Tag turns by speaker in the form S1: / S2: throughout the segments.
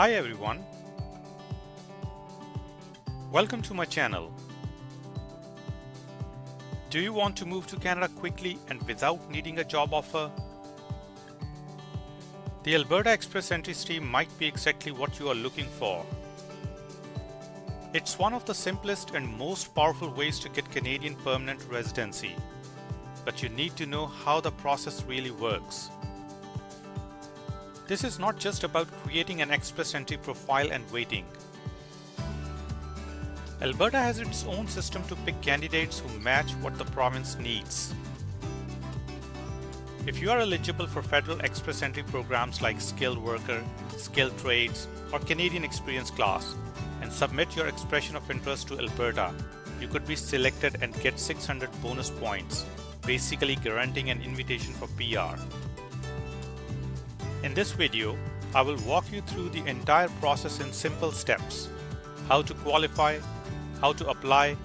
S1: Hi everyone, welcome to my channel. Do you want to move to Canada quickly and without needing a job offer? The Alberta Express Entry stream might be exactly what you are looking for. It's one of the simplest and most powerful ways to get Canadian permanent residency, but you need to know how the process really works. This is not just about creating an Express Entry profile and waiting. Alberta has its own system to pick candidates who match what the province needs. If you are eligible for federal Express Entry programs like Skilled Worker, Skilled Trades, or Canadian Experience Class, and submit your expression of interest to Alberta, you could be selected and get 600 bonus points, basically guaranteeing an invitation for PR. In this video, I will walk you through the entire process in simple steps: how to qualify, how to apply,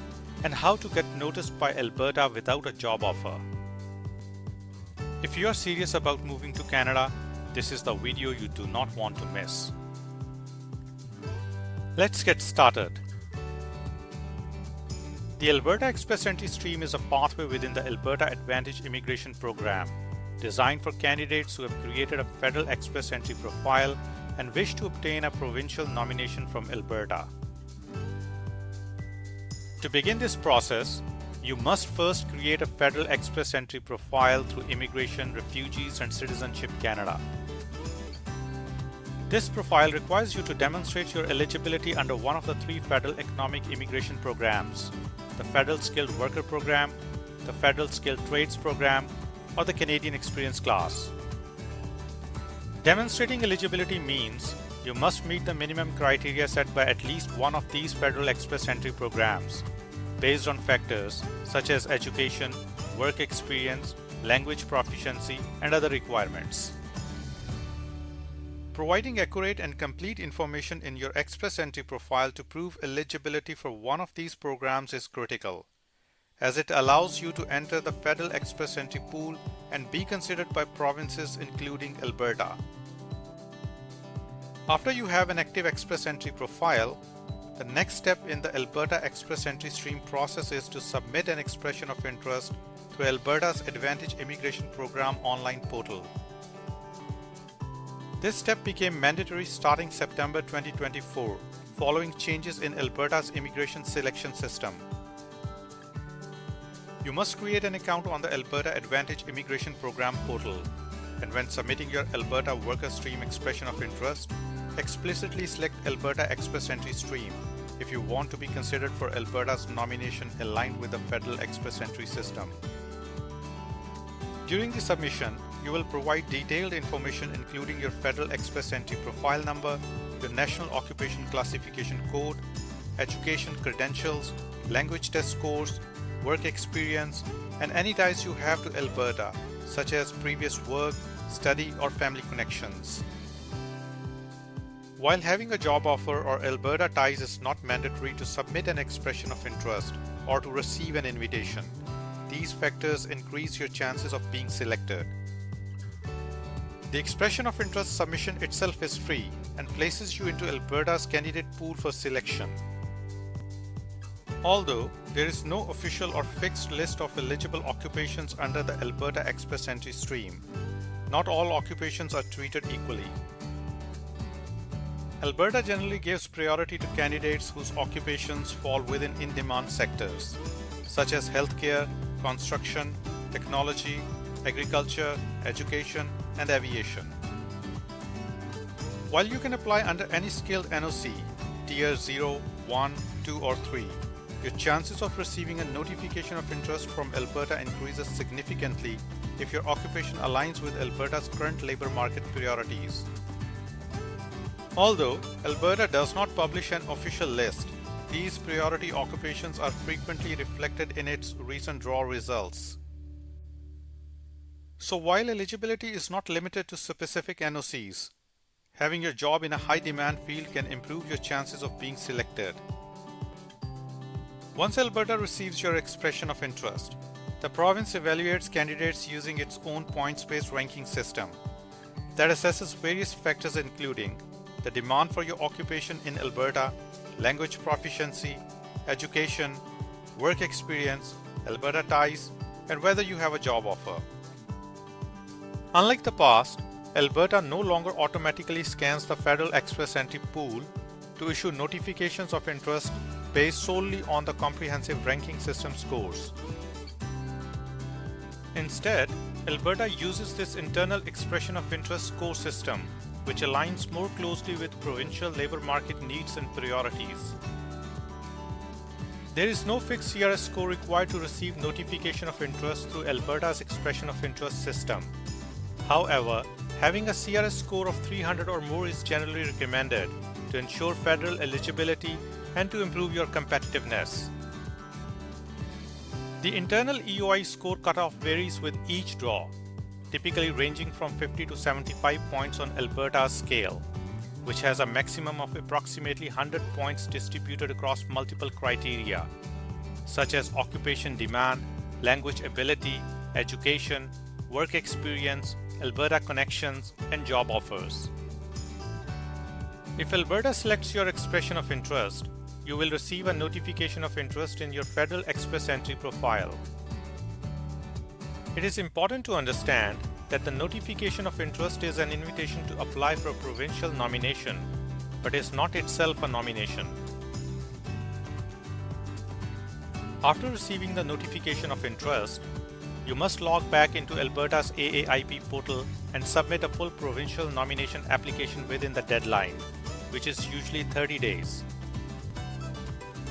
S1: and how to get noticed by Alberta without a job offer. If you are serious about moving to Canada, this is the video you do not want to miss. Let's get started. The Alberta Express Entry stream is a pathway within the Alberta Advantage Immigration Program, designed for candidates who have created a federal Express Entry profile and wish to obtain a provincial nomination from Alberta. To begin this process, you must first create a federal Express Entry profile through Immigration, Refugees and Citizenship Canada. This profile requires you to demonstrate your eligibility under one of the three federal economic immigration programs: the Federal Skilled Worker Program, the Federal Skilled Trades Program, or the Canadian Experience Class. Demonstrating eligibility means you must meet the minimum criteria set by at least one of these federal Express Entry programs, based on factors such as education, work experience, language proficiency, and other requirements. Providing accurate and complete information in your Express Entry profile to prove eligibility for one of these programs is critical, as it allows you to enter the Federal Express Entry pool and be considered by provinces including Alberta. After you have an active Express Entry profile, the next step in the Alberta Express Entry stream process is to submit an expression of interest to Alberta's Advantage Immigration Program online portal. This step became mandatory starting September 2024, following changes in Alberta's immigration selection system. You must create an account on the Alberta Advantage Immigration Program portal, and when submitting your Alberta Worker Stream expression of interest, explicitly select Alberta Express Entry stream if you want to be considered for Alberta's nomination aligned with the Federal Express Entry system. During the submission, you will provide detailed information including your Federal Express Entry profile number, your National Occupation Classification code, education credentials, language test scores, work experience, and any ties you have to Alberta, such as previous work, study, or family connections. While having a job offer or Alberta ties is not mandatory to submit an expression of interest or to receive an invitation, these factors increase your chances of being selected. The expression of interest submission itself is free and places you into Alberta's candidate pool for selection. Although there is no official or fixed list of eligible occupations under the Alberta Express Entry stream, not all occupations are treated equally. Alberta generally gives priority to candidates whose occupations fall within in-demand sectors, such as healthcare, construction, technology, agriculture, education, and aviation. While you can apply under any skilled NOC, Tier 0, 1, 2, or 3, your chances of receiving a notification of interest from Alberta increases significantly if your occupation aligns with Alberta's current labor market priorities. Although Alberta does not publish an official list, these priority occupations are frequently reflected in its recent draw results. So while eligibility is not limited to specific NOCs, having your job in a high-demand field can improve your chances of being selected. Once Alberta receives your expression of interest, the province evaluates candidates using its own points-based ranking system that assesses various factors including the demand for your occupation in Alberta, language proficiency, education, work experience, Alberta ties, and whether you have a job offer. Unlike the past, Alberta no longer automatically scans the Federal Express Entry pool to issue notifications of interest based solely on the comprehensive ranking system scores. Instead, Alberta uses this internal expression of interest score system, which aligns more closely with provincial labor market needs and priorities. There is no fixed CRS score required to receive notification of interest through Alberta's expression of interest system. However, having a CRS score of 300 or more is generally recommended to ensure federal eligibility and to improve your competitiveness. The internal EOI score cutoff varies with each draw, typically ranging from 50 to 75 points on Alberta's scale, which has a maximum of approximately 100 points distributed across multiple criteria, such as occupation demand, language ability, education, work experience, Alberta connections, and job offers. If Alberta selects your expression of interest, you will receive a notification of interest in your Federal Express Entry profile. It is important to understand that the notification of interest is an invitation to apply for a provincial nomination, but is not itself a nomination. After receiving the notification of interest, you must log back into Alberta's AAIP portal and submit a full provincial nomination application within the deadline, which is usually 30 days.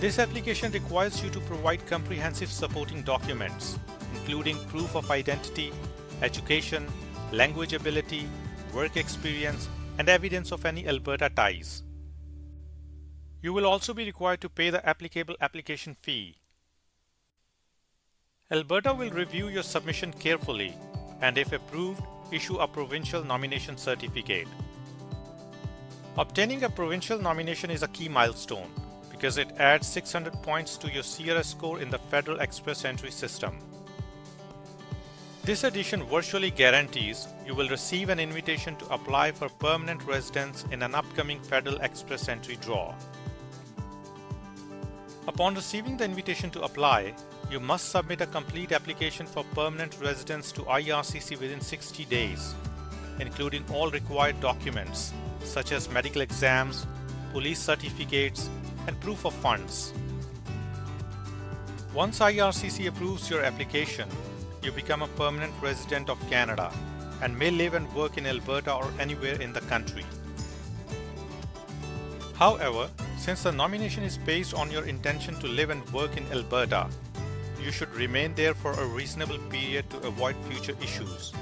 S1: This application requires you to provide comprehensive supporting documents, including proof of identity, education, language ability, work experience, and evidence of any Alberta ties. You will also be required to pay the applicable application fee. Alberta will review your submission carefully and, if approved, issue a provincial nomination certificate. Obtaining a provincial nomination is a key milestone because it adds 600 points to your CRS score in the Federal Express Entry system. This addition virtually guarantees you will receive an invitation to apply for permanent residence in an upcoming Federal Express Entry draw. Upon receiving the invitation to apply, you must submit a complete application for permanent residence to IRCC within 60 days, including all required documents such as medical exams, police certificates, and proof of funds. Once IRCC approves your application, you become a permanent resident of Canada and may live and work in Alberta or anywhere in the country. However, since the nomination is based on your intention to live and work in Alberta, you should remain there for a reasonable period to avoid future issues.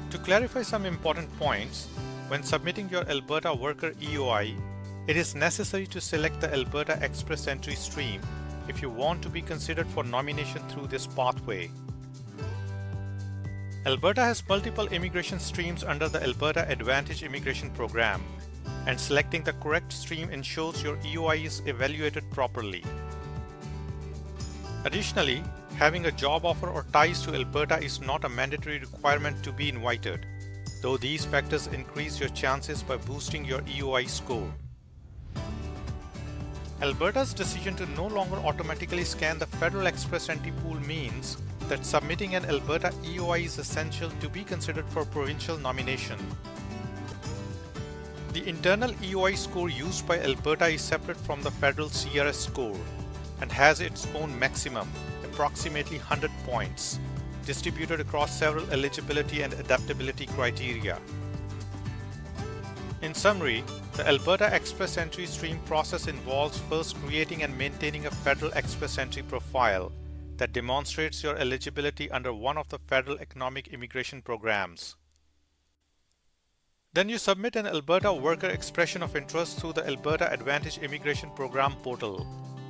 S1: To clarify some important points, when submitting your Alberta Worker EOI, it is necessary to select the Alberta Express Entry stream if you want to be considered for nomination through this pathway. Alberta has multiple immigration streams under the Alberta Advantage Immigration Program, and selecting the correct stream ensures your EOI is evaluated properly. Additionally, having a job offer or ties to Alberta is not a mandatory requirement to be invited, though these factors increase your chances by boosting your EOI score. Alberta's decision to no longer automatically scan the Federal Express Entry pool means that submitting an Alberta EOI is essential to be considered for provincial nomination. The internal EOI score used by Alberta is separate from the federal CRS score and has its own maximum, approximately 100 points, distributed across several eligibility and adaptability criteria. In summary, the Alberta Express Entry stream process involves first creating and maintaining a Federal Express Entry profile that demonstrates your eligibility under one of the federal economic immigration programs. Then you submit an Alberta Worker Expression of Interest through the Alberta Advantage Immigration Program portal,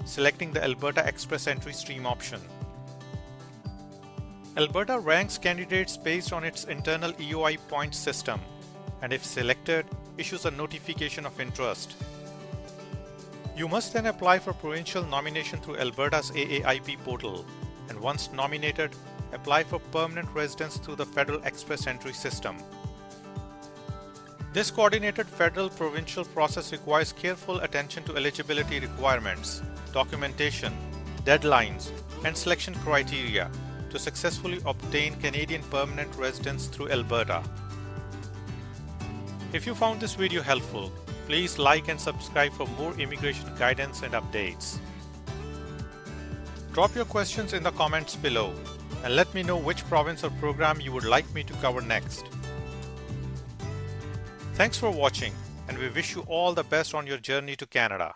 S1: selecting the Alberta Express Entry stream option. Alberta ranks candidates based on its internal EOI point system, and if selected, issues a notification of interest. You must then apply for provincial nomination through Alberta's AAIP portal, and once nominated, apply for permanent residence through the Federal Express Entry system. This coordinated federal provincial process requires careful attention to eligibility requirements, documentation, deadlines, and selection criteria to successfully obtain Canadian permanent residence through Alberta. If you found this video helpful, please like and subscribe for more immigration guidance and updates. Drop your questions in the comments below and let me know which province or program you would like me to cover next. Thanks for watching, and we wish you all the best on your journey to Canada.